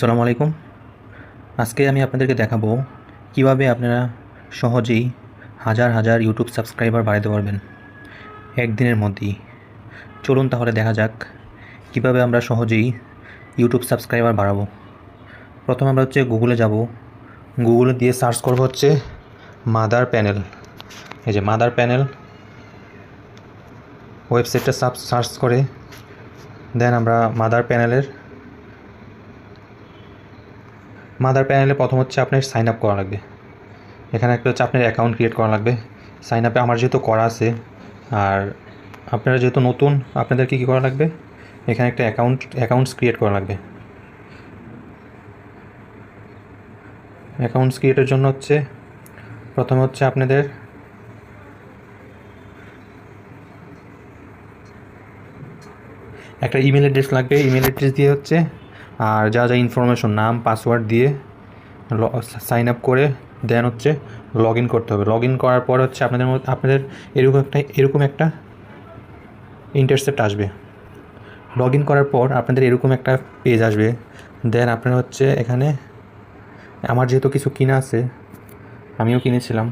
আসসালামু আলাইকুম। আজকে আমি আপনাদেরকে দেখাবো কিভাবে আপনারা সহজেই হাজার হাজার ইউটিউব সাবস্ক্রাইবার বাড়াতে পারবেন একদিনের মধ্যেই। চলুন তাহলে দেখা যাক কিভাবে আমরা সহজেই ইউটিউব সাবস্ক্রাইবার বাড়াবো। প্রথমে আমরা গুগলে যাব। গুগলে দিয়ে সার্চ করব মাদার প্যানেল। এই যে মাদার প্যানেল ওয়েবসাইটটা সার্চ করে দেন আমরা মাদার প্যানেলে প্রথম আপনার সাইন আপ করা লাগবে। এখানে একটা আপনার অ্যাকাউন্ট ক্রিয়েট করা লাগবে। সাইন আপে আমার যেহেতু করা আছে, আর আপনারা যেহেতু নতুন, আপনাদেরকে কী করা লাগবে, এখানে একটা অ্যাকাউন্টস ক্রিয়েট করা লাগবে। অ্যাকাউন্টস ক্রিয়েটের জন্য প্রথমে আপনাদের একটা ইমেল অ্যাড্রেস লাগবে। ইমেল অ্যাড্রেস দিয়ে আর যা যা ইনফরমেশন, নাম, পাসওয়ার্ড দিয়ে সাইন আপ করে দেন লগ ইন করতে হবে। লগ ইন করার পর আপনাদের এরকম একটা ইন্টারসেপ্ট আসবে। লগ ইন করার পর আপনাদের এরকম একটা পেজ আসবে। দেন আপনারা এখানে, আমার যেহেতু কিছু কিনা আছে, আমিও কিনেছিলাম,